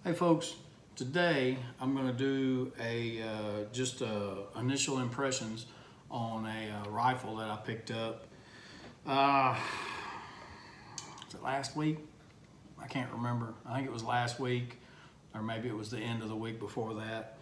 Hey folks, today I'm going to do just initial impressions on a rifle that I picked up. Was it last week? I can't remember. I think it was last week, or maybe it was the end of the week before that.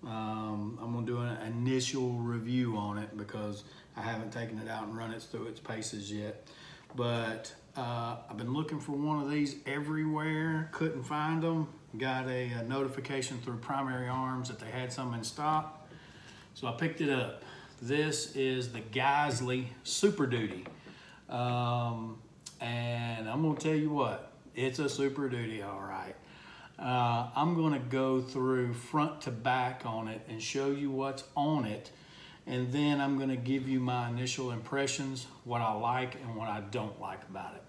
I'm going to do an initial review on it because I haven't taken it out and run it through its paces yet. But I've been looking for one of these everywhere, couldn't find them. Got a notification through Primary Arms that they had some in stock, so I picked it up. This is the Geissele Super Duty, and I'm gonna tell you what, it's a Super Duty, all right. I'm gonna go through front to back on it and show you what's on it, and then I'm gonna give you my initial impressions, what I like and what I don't like about it.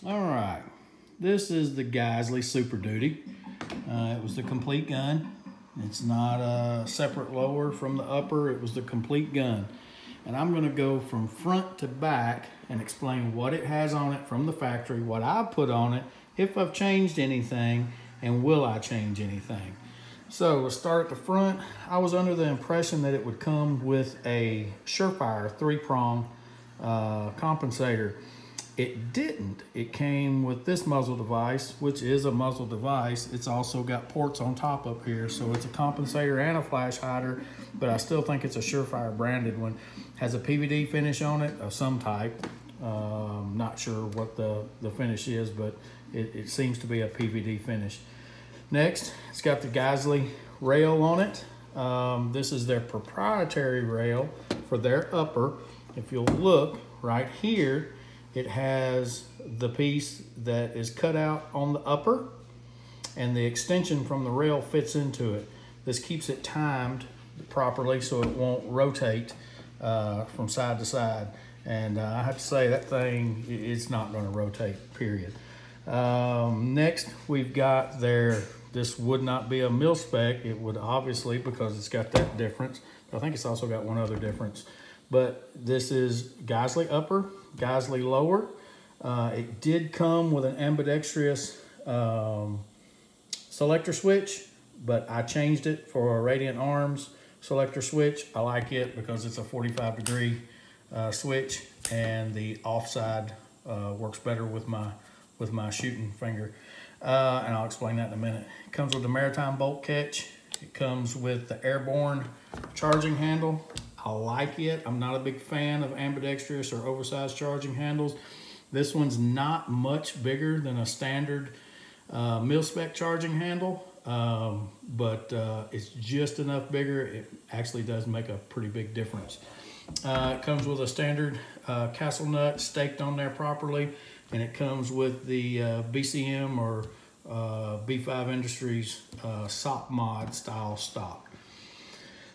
All right, this is the Geissele Super Duty. It was the complete gun. It's not a separate lower from the upper. It was the complete gun. And I'm going to go from front to back and explain what it has on it from the factory, what I put on it, if I've changed anything, and will I change anything. So we'll start at the front. I was under the impression that it would come with a Surefire 3-prong compensator. It didn't. It came with this muzzle device, which is a muzzle device. It's also got ports on top up here, so it's a compensator and a flash hider, but I still think it's a Surefire branded one. Has a PVD finish on it of some type. Not sure what the finish is, but it seems to be a PVD finish. Next, it's got the Geissele rail on it. This is their proprietary rail for their upper. If you'll look right here, it has the piece that is cut out on the upper, and the extension from the rail fits into it. This keeps it timed properly so it won't rotate from side to side. And I have to say that thing, it's not going to rotate, period. Next, we've got this would not be a mil spec. It would obviously, because it's got that difference. I think it's also got one other difference. But this is Geissele upper, Geissele lower. It did come with an ambidextrous selector switch, but I changed it for a Radiant Arms selector switch. I like it because it's a 45-degree switch, and the offside works better with my shooting finger. And I'll explain that in a minute. It comes with the maritime bolt catch. It comes with the airborne charging handle. I like it. I'm not a big fan of ambidextrous or oversized charging handles. This one's not much bigger than a standard mil-spec charging handle, but it's just enough bigger. It actually does make a pretty big difference. It comes with a standard castle nut staked on there properly, and it comes with the BCM or B5 Industries SOP mod style stock.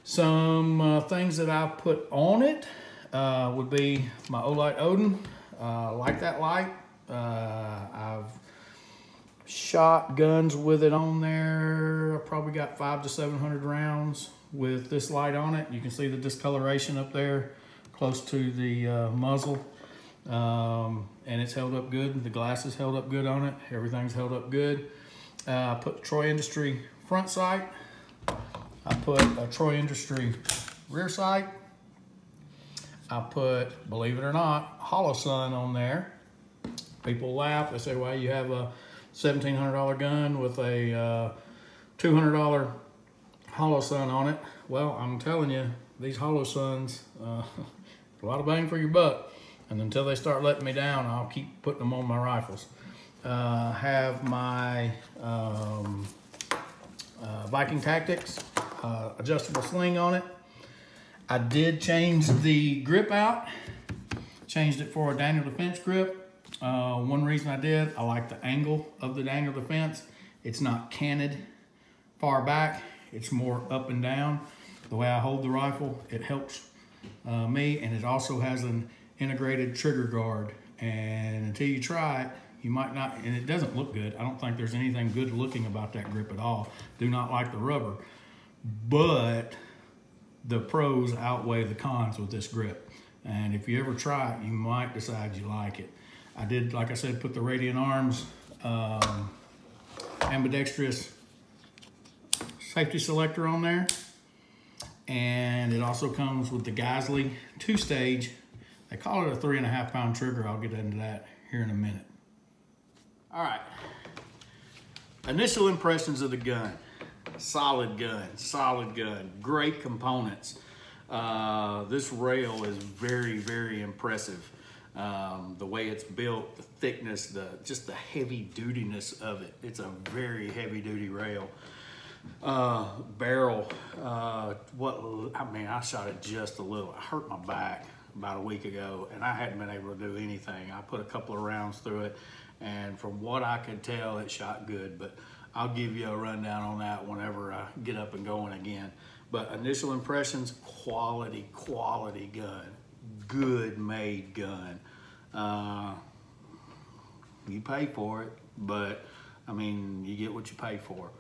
Some things that I've put on it would be my Olight Odin. Like that light. I've shot guns with it on there. I probably got 500 to 700 rounds with this light on it. You can see the discoloration up there close to the muzzle. And it's held up good. The glass is held up good on it. Everything's held up good. I put the Troy Industry front sight. I put a Troy Industry rear sight. I put, believe it or not, Holosun on there. People laugh. They say, well, you have a $1,700 gun with a $200 Holosun on it. Well, I'm telling you, these Holosuns, a lot of bang for your buck. And until they start letting me down, I'll keep putting them on my rifles. Have my Viking Tactics adjustable sling on it. I did change the grip out. Changed it for a Daniel Defense grip. One reason I did, I like the angle of the Daniel Defense. It's not canted far back. It's more up and down. The way I hold the rifle, it helps me, and it also has an integrated trigger guard. And until you try it, you might not, and it doesn't look good. I don't think there's anything good looking about that grip at all. Do not like the rubber. But the pros outweigh the cons with this grip. And if you ever try it, you might decide you like it. I did, like I said, put the Radiant Arms ambidextrous safety selector on there. And it also comes with the Geissele 2-stage. They call it a 3.5 pound trigger. I'll get into that here in a minute. All right. Initial impressions of the gun. Solid gun, great components. This rail is very, very impressive. The way it's built, the thickness, just the heavy dutiness of it. It's a very heavy duty rail. Barrel, I shot it just a little. I hurt my back about a week ago and I hadn't been able to do anything. I put a couple of rounds through it and from what I could tell, it shot good, but I'll give you a rundown on that whenever I get up and going again. But initial impressions, quality gun, good made gun. You pay for it, but I mean, you get what you pay for.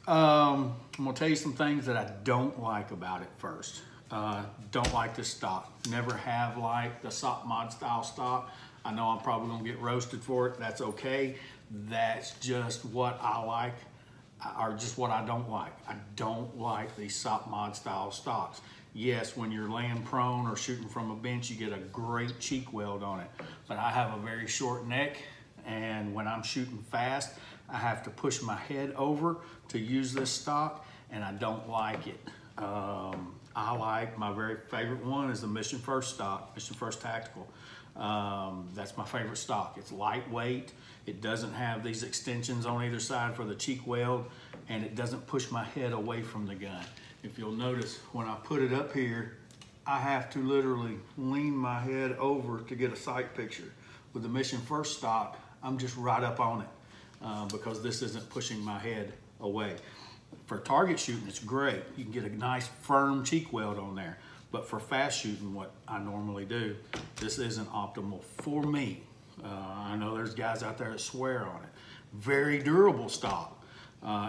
I'm gonna tell you some things that I don't like about it first. Don't like the stock. Never have liked the SOP mod style stock. I know I'm probably gonna get roasted for it. That's okay. That's just what I like, or just what I don't like. I don't like these SOP mod style stocks. Yes, when you're laying prone or shooting from a bench, you get a great cheek weld on it. But I have a very short neck, and when I'm shooting fast, I have to push my head over to use this stock, and I don't like it. I like, my very favorite one is the Mission First stock, Mission First Tactical. That's my favorite stock. It's lightweight. It doesn't have these extensions on either side for the cheek weld, and it doesn't push my head away from the gun. If you'll notice, when I put it up here, I have to literally lean my head over to get a sight picture. With the Mission First stock, I'm just right up on it because this isn't pushing my head away. For target shooting, it's great. You can get a nice firm cheek weld on there. But for fast shooting, what I normally do, this isn't optimal for me. I know there's guys out there that swear on it. Very durable stock.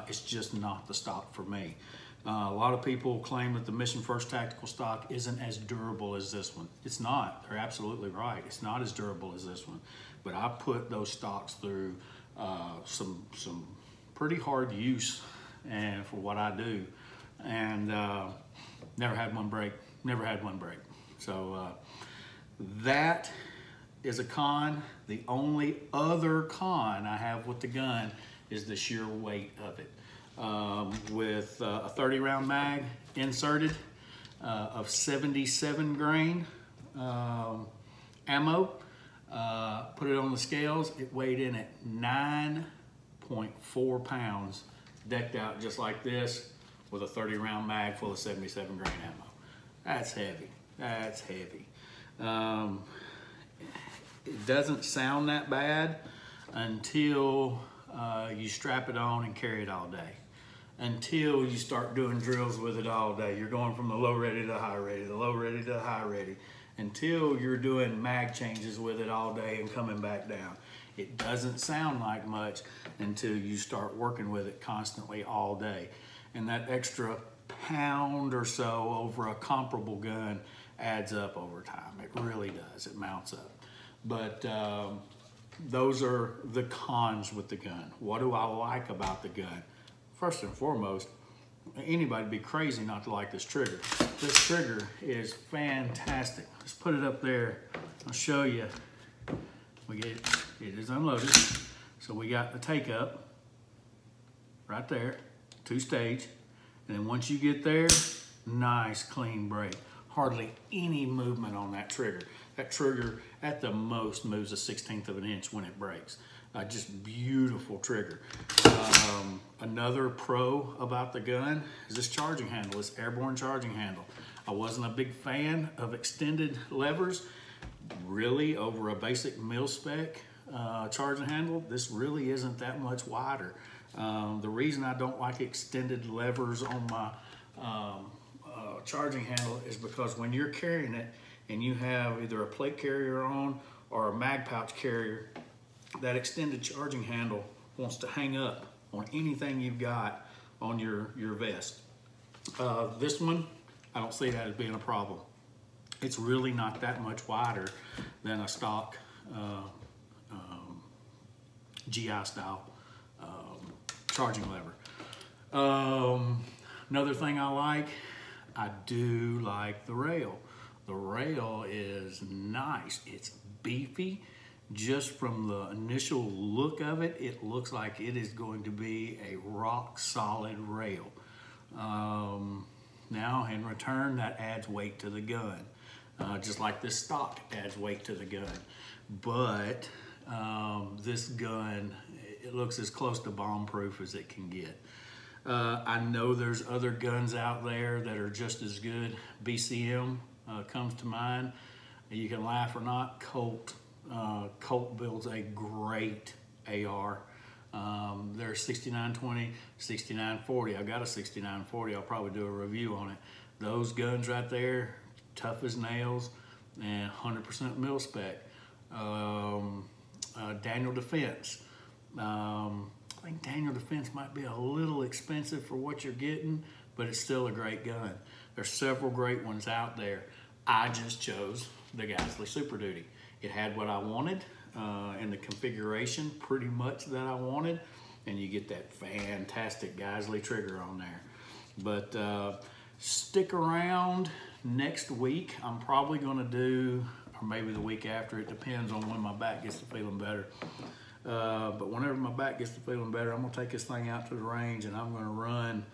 It's just not the stock for me. A lot of people claim that the Mission First Tactical stock isn't as durable as this one. It's not. They're absolutely right. It's not as durable as this one. But I put those stocks through some pretty hard use and for what I do, and never had one break. Never had one break. So that is a con. The only other con I have with the gun is the sheer weight of it. With a 30 round mag inserted of 77 grain ammo, put it on the scales, it weighed in at 9.4 pounds, decked out just like this with a 30 round mag full of 77 grain ammo. That's heavy. That's heavy. It doesn't sound that bad until you strap it on and carry it all day. Until you start doing drills with it all day. You're going from the low ready to the high ready, the low ready to the high ready, until you're doing mag changes with it all day and coming back down. It doesn't sound like much until you start working with it constantly all day. And that extra pound or so over a comparable gun adds up over time. It really does. It mounts up. But those are the cons with the gun. What do I like about the gun? First and foremost, anybody would be crazy not to like this trigger. This trigger is fantastic. Let's put it up there. I'll show you. It is unloaded. So we got the take up right there, 2-stage. And then once you get there, nice clean break. Hardly any movement on that trigger. That trigger at the most moves a 1/16 of an inch when it breaks. Just beautiful trigger. Another pro about the gun is this charging handle, this airborne charging handle. I wasn't a big fan of extended levers. Really, over a basic mil-spec charging handle, this really isn't that much wider. The reason I don't like extended levers on my charging handle is because when you're carrying it and you have either a plate carrier on or a mag pouch carrier, that extended charging handle wants to hang up on anything you've got on your vest. This one, I don't see that as being a problem. It's really not that much wider than a stock GI style charging lever. Another thing I do like the rail. The rail is nice. It's beefy. Just from the initial look of it, it looks like it is going to be a rock solid rail. Now in return, that adds weight to the gun. Just like this stock adds weight to the gun. But this gun, it looks as close to bomb proof as it can get. I know there's other guns out there that are just as good. BCM comes to mind. You can laugh or not, Colt. Colt builds a great AR. They're 6920, 6940. I've got a 6940. I'll probably do a review on it. Those guns right there, tough as nails and 100% mil spec. Daniel Defense. I think Daniel Defense might be a little expensive for what you're getting, but it's still a great gun. There's several great ones out there. I just chose the Geissele Super Duty. It had what I wanted in the configuration pretty much that I wanted, and you get that fantastic Geissele trigger on there. But stick around next week. I'm probably gonna do, or maybe the week after, it depends on when my back gets to feeling better. But whenever my back gets to feeling better, I'm gonna take this thing out to the range and I'm gonna run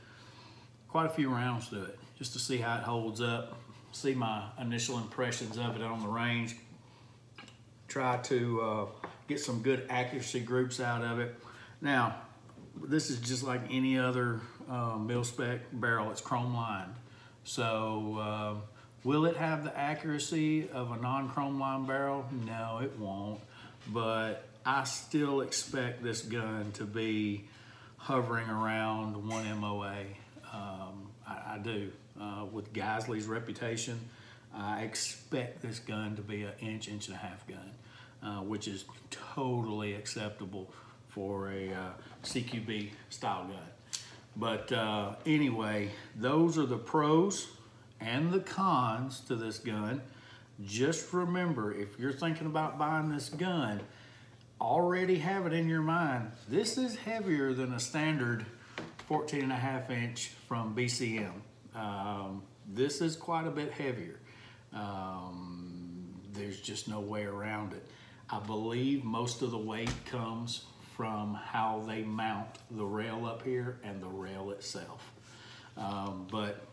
quite a few rounds to it just to see how it holds up, see my initial impressions of it on the range, try to get some good accuracy groups out of it. Now, this is just like any other mil-spec barrel. It's chrome lined. So will it have the accuracy of a non-chrome lined barrel? No, it won't. But I still expect this gun to be hovering around 1 MOA. I do. With Geissele's reputation, I expect this gun to be an inch and a half gun, which is totally acceptable for a CQB style gun. But anyway, those are the pros and the cons to this gun. Just remember, if you're thinking about buying this gun, already have it in your mind, this is heavier than a standard 14.5 inch from BCM. This is quite a bit heavier. There's just no way around it. I believe most of the weight comes from how they mount the rail up here and the rail itself. But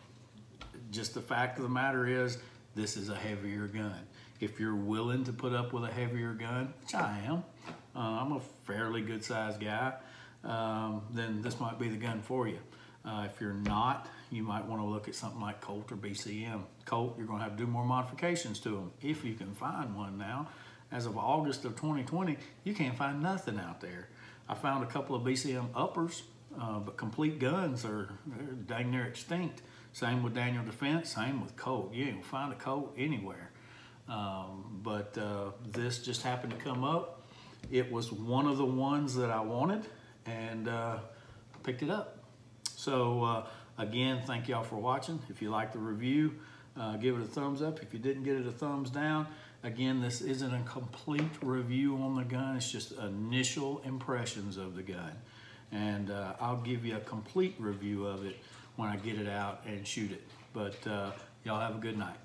just the fact of the matter is, this is a heavier gun. If you're willing to put up with a heavier gun, which I am, I'm a fairly good sized guy, then this might be the gun for you. If you're not, you might want to look at something like Colt or BCM. Colt, you're going to have to do more modifications to them, if you can find one now. As of August of 2020, you can't find nothing out there. I found a couple of BCM uppers, but complete guns they're dang near extinct. Same with Daniel Defense, same with Colt. You ain't find a Colt anywhere. But this just happened to come up. It was one of the ones that I wanted, and picked it up. So again, thank y'all for watching. If you liked the review, give it a thumbs up. If you didn't get it, a thumbs down. Again, this isn't a complete review on the gun. It's just initial impressions of the gun. And I'll give you a complete review of it when I get it out and shoot it. But y'all have a good night.